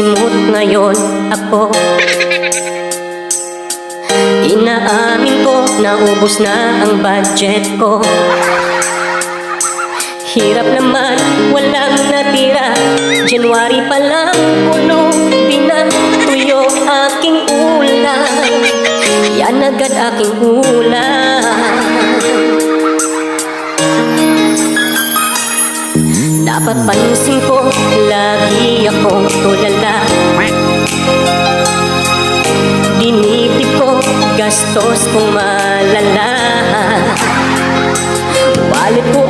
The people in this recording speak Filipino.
simot ngayon ako. Inaamin ko, naubos na ang budget ko. Hirap naman, walang natira. January pa lang, puno din na tuyo aking ulam. Yan agad aking ulam. Dapat pansin ko, lagi akong tulala. Dinitip ko, gastos kong malala. Wallet ko